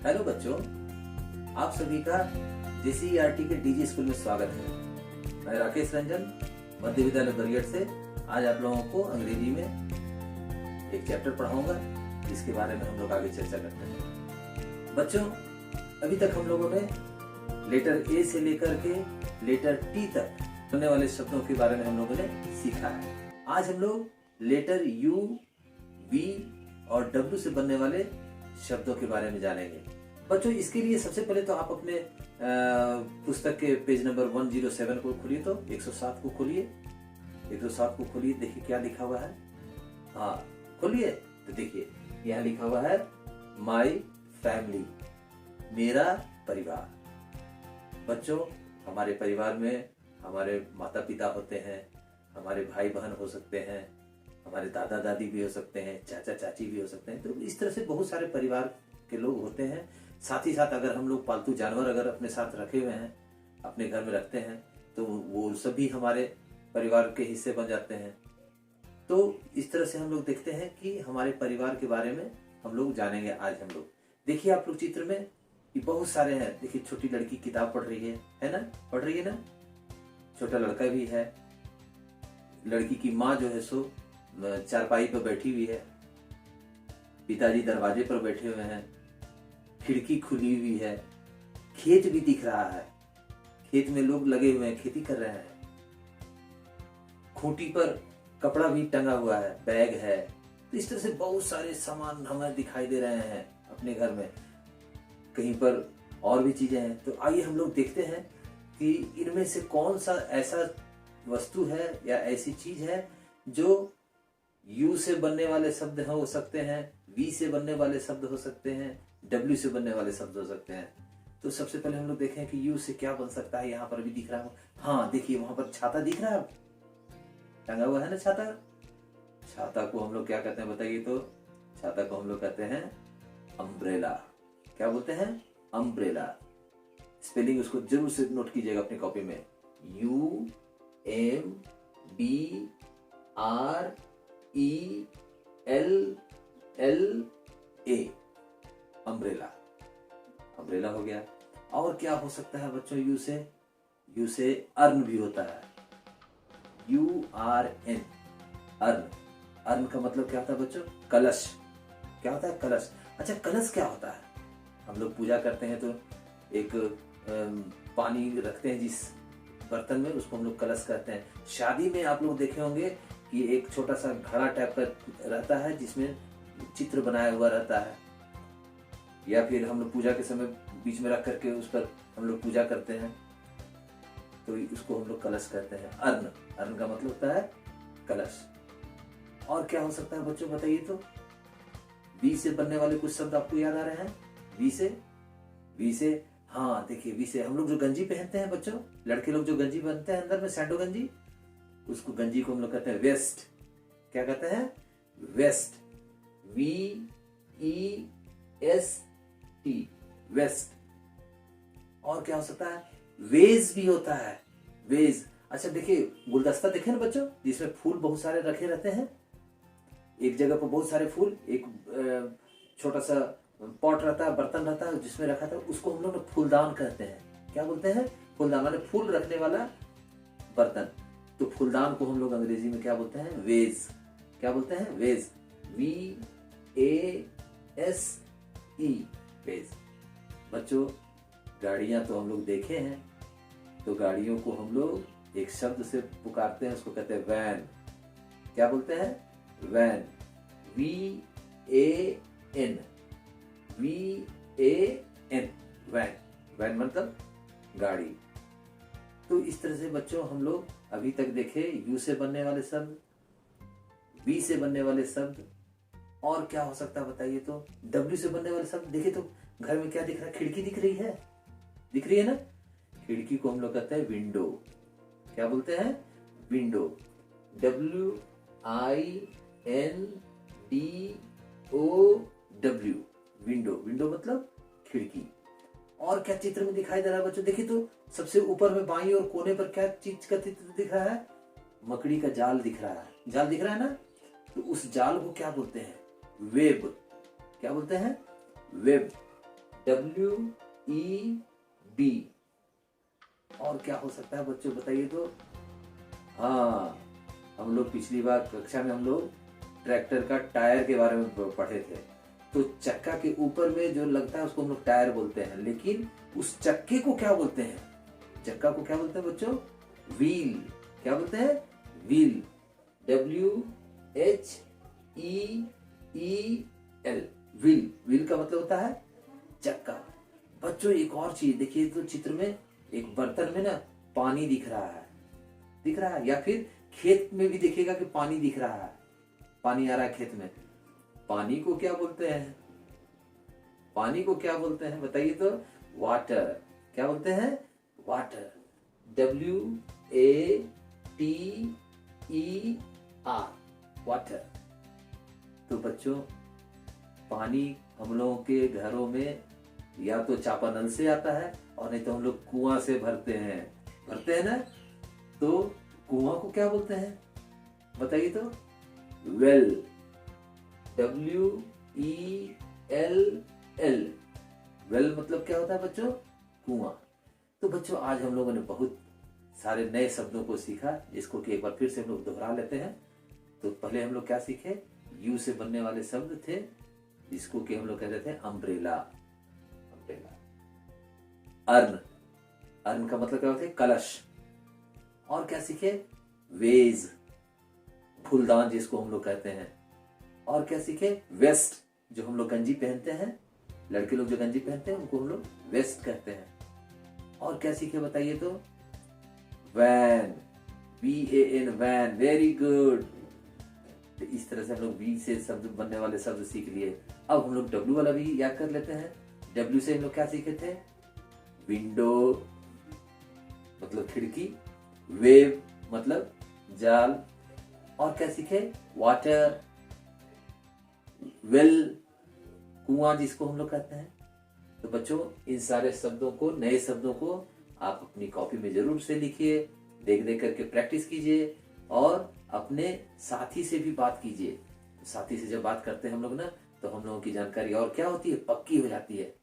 Hello बच्चों, आप सभी का JCERT के डीजी स्कूल में स्वागत है। मैं राकेश रंजन मध्य विद्यालय बरगढ़ से आज आप लोगों को अंग्रेजी में एक चैप्टर पढ़ाऊंगा जिसके बारे में हम लोग आगे चर्चा करते हैं। बच्चों, अभी तक हम लोगों ने लेटर ए से लेकर के लेटर टी तक बनने वाले शब्दों के बारे में हम लोगों ने सीखा है। आज हम लोग लेटर यू, वी और डब्ल्यू से बनने वाले शब्दों के बारे में जानेंगे। बच्चों, इसके लिए सबसे पहले तो आप अपने पुस्तक के पेज नंबर 107 को खोलिए, तो 107 को खोलिए। 107 को खोलिए, देखिए क्या लिखा हुआ है। हाँ, खोलिए तो देखिए यहाँ लिखा हुआ है माई फैमिली, मेरा परिवार। बच्चों, हमारे परिवार में हमारे माता पिता होते हैं, हमारे भाई बहन हो सकते हैं, हमारे दादा दादी भी हो सकते हैं, चाचा चाची भी हो सकते हैं। तो इस तरह से बहुत सारे परिवार के लोग होते हैं। साथ ही साथ अगर हम लोग पालतू जानवर अगर अपने साथ रखे हुए हैं, अपने घर में रखते हैं, तो वो सभी हमारे परिवार के हिस्से बन जाते हैं। तो इस तरह से हम लोग देखते हैं कि हमारे परिवार के बारे में हम लोग जानेंगे आज हम लोग। देखिए आप लोग चित्र में कि बहुत सारे हैं। देखिए छोटी लड़की किताब पढ़ रही है ना, पढ़ रही है ना। छोटा लड़का भी है। लड़की की माँ जो है सो चारपाई पर बैठी हुई है। पिताजी दरवाजे पर बैठे हुए हैं। खिड़की खुली हुई है। खेत भी दिख रहा है। खेत में लोग लगे हुए हैं, खेती कर रहे हैं। खूंटी पर कपड़ा भी टंगा हुआ है, बैग है। तो इस तरह से बहुत सारे सामान हमें दिखाई दे रहे हैं अपने घर में। कहीं पर और भी चीजें हैं। तो आइए हम लोग देखते हैं कि इनमें से कौन सा ऐसा वस्तु है या ऐसी चीज है जो यू से बनने वाले शब्द हो सकते हैं, वी से बनने वाले शब्द हो सकते हैं, डब्ल्यू से बनने वाले शब्द हो सकते हैं। तो सबसे पहले हम लोग देखें कि यू से क्या बन सकता है। यहाँ पर भी दिख रहा है। हाँ, देखिए वहां पर छाता दिख रहा है, टंगा हुआ है ना छाता। छाता को हम लोग क्या कहते हैं बताइए तो? छाता को हम लोग कहते हैं अम्ब्रेला। क्या बोलते हैं? अम्ब्रेला। स्पेलिंग उसको जरूर से नोट कीजिएगा अपनी कॉपी में। UMBRELLA, umbrella. अम्ब्रेला हो गया। और क्या हो सकता है बच्चों यू से? यू से अर्न भी होता है। URN, earn. अर्न का मतलब क्या होता है बच्चों? कलश। क्या होता है? कलश। अच्छा, कलश क्या होता है? हम लोग पूजा करते हैं तो एक पानी रखते हैं जिस बर्तन में, उसको हम लोग कलश कहते हैं। शादी में आप लोग देखे होंगे कि एक छोटा सा घड़ा टाइप का रहता है जिसमें चित्र बनाया हुआ रहता है, या फिर हम लोग पूजा के समय बीच में रख करके उस पर हम लोग पूजा करते हैं, तो उसको हम लोग कलश कहते हैं। अर्न। अर्न का मतलब होता है कलश। और क्या हो सकता है बच्चों बताइए तो? वी से बनने वाले कुछ शब्द आपको याद आ रहे हैं? वी से हाँ, देखिए वी से हम लोग जो गंजी पहनते हैं बच्चों, लड़के लोग जो गंजी पहनते हैं अंदर में, सैंडो गंजी, उसको गंजी को हम लोग कहते हैं वेस्ट। क्या कहते हैं? वेस्ट। VEST, vest. और क्या हो सकता है? वेज भी होता है। वेज। अच्छा देखिए, गुलदस्ता देखे ना बच्चों, जिसमें फूल बहुत सारे रखे रहते हैं। एक जगह पर बहुत सारे फूल, एक छोटा सा पॉट रहता है, बर्तन रहता है जिसमें रखा था, उसको हम लोग फूलदान कहते हैं। क्या बोलते हैं? फूलदान, माने फूल रखने वाला बर्तन। तो फूलदान को हम लोग अंग्रेजी में क्या बोलते हैं? वेज। क्या बोलते हैं? वेज। VASE, vase. बच्चों, गाड़ियां तो हम लोग देखे हैं, तो गाड़ियों को हम लोग एक शब्द से पुकारते हैं, उसको कहते हैं वैन। क्या बोलते हैं? वैन। VAN, van. वैन मतलब गाड़ी। तो इस तरह से बच्चों हम लोग अभी तक देखे यू से बनने वाले शब्द, वी से बनने वाले शब्द। और क्या हो सकता है बताइए तो? डब्ल्यू से बनने वाले शब्द। देखिए तो घर में क्या दिख रहा है? खिड़की दिख रही है, दिख रही है ना। खिड़की को हम लोग कहते हैं विंडो। क्या बोलते हैं? विंडो। WINDOW, window. विंडो मतलब खिड़की। और क्या चित्र में दिखाई दे रहा है बच्चों? देखिए तो सबसे ऊपर में बाईं और कोने पर क्या चीज का चित्र दिख रहा है? मकड़ी का जाल दिख रहा है। जाल दिख रहा है ना। तो उस जाल को क्या बोलते हैं? वेब। क्या बोलते हैं? वेब। WEB। और क्या हो सकता है बच्चों, बताइए तो। हाँ, हम लोग पिछली बार कक्षा में हम लोग ट्रैक्टर का टायर के बारे में पढ़े थे। तो चक्का के ऊपर में जो लगता है उसको हम लोग टायर बोलते हैं, लेकिन उस चक्के को क्या बोलते हैं? चक्का को क्या बोलते हैं बच्चों? व्हील। क्या बोलते हैं? व्हील। WHEEL। व्हील। व्हील का मतलब होता है चक्का। बच्चों एक और चीज देखिए, तो चित्र में एक बर्तन में ना पानी दिख रहा है, दिख रहा है, या फिर खेत में भी देखिएगा कि पानी दिख रहा है, पानी आ रहा है खेत में। पानी को क्या बोलते हैं? पानी को क्या बोलते हैं बताइए तो। वाटर। क्या बोलते हैं? वाटर। WATER। वाटर। तो बच्चों पानी हम लोगों के घरों में या तो चापानल से आता है, और नहीं तो हम लोग कुआं से भरते हैं ना। तो कुआं को क्या बोलते हैं बताइए तो। वेल। WELL। वेल मतलब क्या होता है बच्चों? कुआं। तो बच्चों आज हम लोगों ने बहुत सारे नए शब्दों को सीखा, जिसको कि एक बार फिर से हम लोग दोहरा लेते हैं। तो पहले हम लोग क्या सीखे? यू से बनने वाले शब्द थे, जिसको कि हम लोग कहते थे अम्ब्रेला। अम्ब्रेला। अर्न। अर्न का मतलब क्या होता है? कलश। और क्या सीखे? वेज। फूलदान जिसको हम लोग कहते हैं। और क्या सीखे? वेस्ट। जो हम लोग गंजी पहनते हैं, लड़के लोग जो गंजी पहनते हैं उनको हम लोग वेस्ट कहते हैं। और क्या सीखे बताइए तो। Van. VAN। Van. Very good. तो इस तरह से हम लोग V से शब्द बनने वाले शब्द सीख लिए। अब हम लोग W वाला भी याद कर लेते हैं। W से हम लोग क्या सीखे थे? विंडो मतलब खिड़की। वेव मतलब जाल। और क्या सीखे? वाटर। वेल कुआं जिसको हम लोग कहते हैं। तो बच्चों इन सारे शब्दों को, नए शब्दों को आप अपनी कॉपी में जरूर से लिखिए, देख देख करके प्रैक्टिस कीजिए, और अपने साथी से भी बात कीजिए। साथी से जब बात करते हैं हम लोग ना, तो हम लोगों की जानकारी और क्या होती है? पक्की हो जाती है।